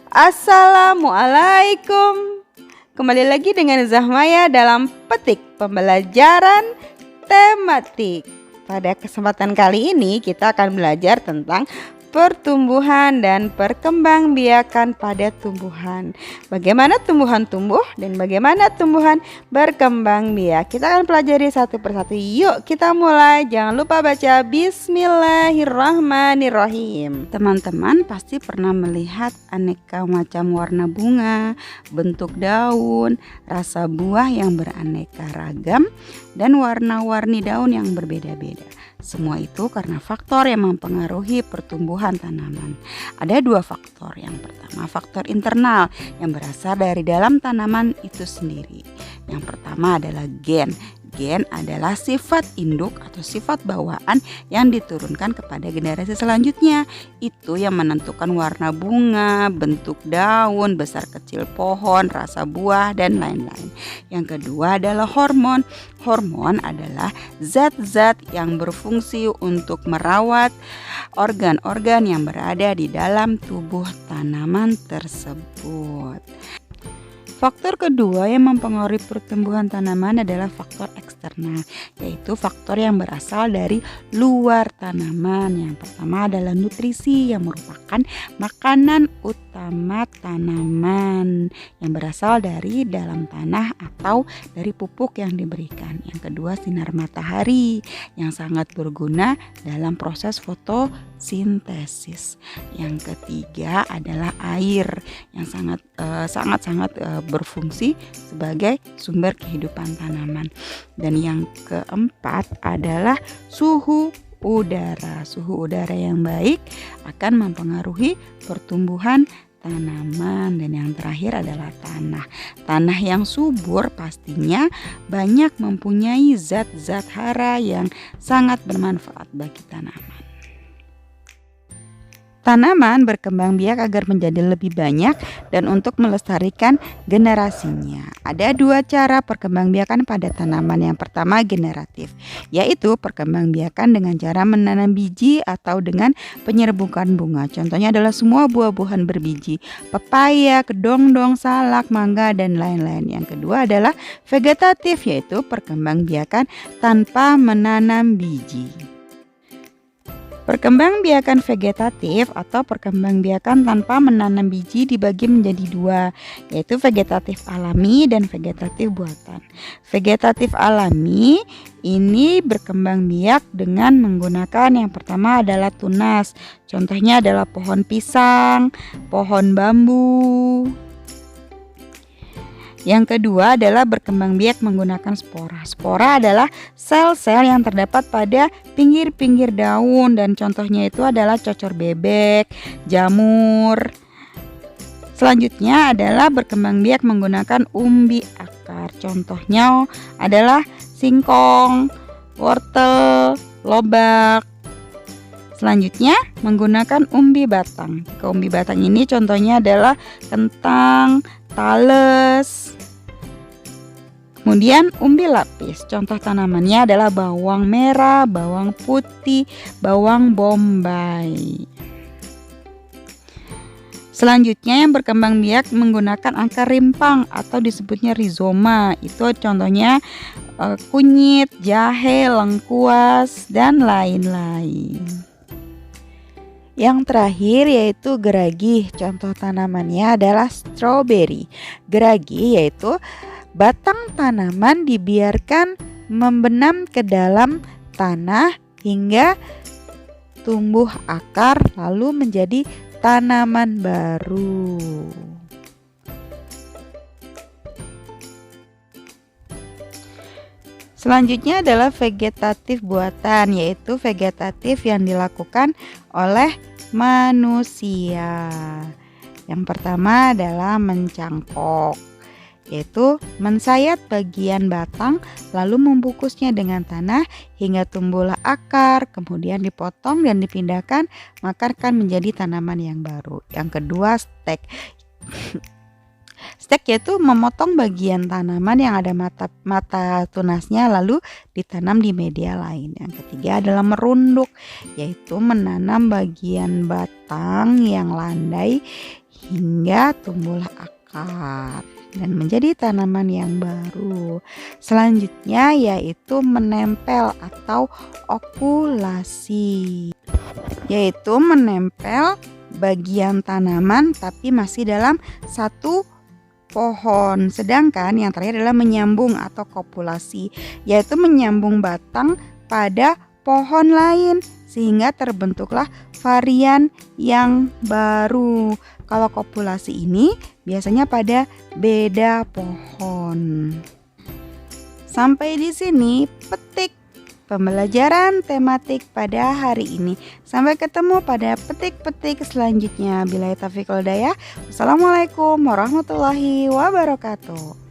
Assalamualaikum. Kembali lagi dengan Zahmaya dalam petik pembelajaran tematik. Pada kesempatan kali ini kita akan belajar tentang pertumbuhan dan perkembangbiakan pada tumbuhan. Bagaimana tumbuhan tumbuh dan bagaimana tumbuhan berkembang biak. Kita akan pelajari satu persatu. Yuk kita mulai. Jangan lupa baca Bismillahirrahmanirrahim. Teman-teman pasti pernah melihat aneka macam warna bunga, bentuk daun, rasa buah yang beraneka ragam, dan warna-warni daun yang berbeda-beda. Semua itu karena faktor yang mempengaruhi pertumbuhan tanaman. Ada dua faktor. Yang pertama faktor internal yang berasal dari dalam tanaman itu sendiri. Yang pertama adalah gen. Gen adalah sifat induk atau sifat bawaan yang diturunkan kepada generasi selanjutnya. Itu yang menentukan warna bunga, bentuk daun, besar kecil pohon, rasa buah, dan lain-lain. Yang kedua adalah hormon. Hormon adalah zat-zat yang berfungsi untuk merawat organ-organ yang berada di dalam tubuh tanaman tersebut. Faktor kedua yang mempengaruhi pertumbuhan tanaman adalah faktor eksternal, yaitu faktor yang berasal dari luar tanaman. Yang pertama adalah nutrisi yang merupakan makanan utama tanaman yang berasal dari dalam tanah atau dari pupuk yang diberikan. Yang kedua sinar matahari yang sangat berguna dalam proses fotosintesis. Yang ketiga adalah air yang sangat berfungsi sebagai sumber kehidupan tanaman. Dan yang keempat adalah suhu udara. Suhu udara yang baik akan mempengaruhi pertumbuhan tanaman. Dan yang terakhir adalah tanah. Tanah yang subur pastinya banyak mempunyai zat-zat hara yang sangat bermanfaat bagi tanaman. Tanaman berkembang biak agar menjadi lebih banyak dan untuk melestarikan generasinya. Ada dua cara perkembangbiakan pada tanaman. Yang pertama generatif, yaitu perkembangbiakan dengan cara menanam biji atau dengan penyerbukan bunga. Contohnya adalah semua buah-buahan berbiji, pepaya, kedongdong, salak, mangga, dan lain-lain. Yang kedua adalah vegetatif, yaitu perkembangbiakan tanpa menanam biji. Perkembangbiakan vegetatif atau perkembangbiakan tanpa menanam biji dibagi menjadi dua, yaitu vegetatif alami dan vegetatif buatan. Vegetatif alami ini berkembang biak dengan menggunakan yang pertama adalah tunas. Contohnya adalah pohon pisang, pohon bambu. Yang kedua adalah berkembang biak menggunakan spora. Spora adalah sel-sel yang terdapat pada pinggir-pinggir daun dan contohnya itu adalah cocor bebek, jamur. Selanjutnya adalah berkembang biak menggunakan umbi akar. Contohnya adalah singkong, wortel, lobak. Selanjutnya menggunakan umbi batang. Umbi batang ini contohnya adalah kentang, tales. Kemudian umbi lapis, contoh tanamannya adalah bawang merah, bawang putih, bawang bombay. Selanjutnya yang berkembang biak menggunakan akar rimpang atau disebutnya rizoma. Itu contohnya kunyit, jahe, lengkuas, dan lain-lain. Yang terakhir yaitu geragi. Contoh tanamannya adalah stroberi. Geragi yaitu batang tanaman dibiarkan membenam ke dalam tanah hingga tumbuh akar lalu menjadi tanaman baru. Selanjutnya adalah vegetatif buatan, yaitu vegetatif yang dilakukan oleh manusia. Yang pertama adalah mencangkok, yaitu mensayat bagian batang lalu membungkusnya dengan tanah hingga tumbuhlah akar, kemudian dipotong dan dipindahkan, maka akan menjadi tanaman yang baru. Yang kedua stek. Stek yaitu memotong bagian tanaman yang ada mata tunasnya lalu ditanam di media lain. Yang ketiga adalah merunduk, yaitu menanam bagian batang yang landai hingga tumbuhlah akar dan menjadi tanaman yang baru. Selanjutnya yaitu menempel atau okulasi, yaitu menempel bagian tanaman tapi masih dalam satu pohon. Sedangkan yang terakhir adalah menyambung atau kopulasi, yaitu menyambung batang pada pohon lain sehingga terbentuklah varian yang baru. Kalau kopulasi ini biasanya pada beda pohon. Sampai di sini petik pembelajaran tematik pada hari ini. Sampai ketemu pada petik-petik selanjutnya. Billahi taufiq wal hidayah. Wassalamualaikum warahmatullahi wabarakatuh.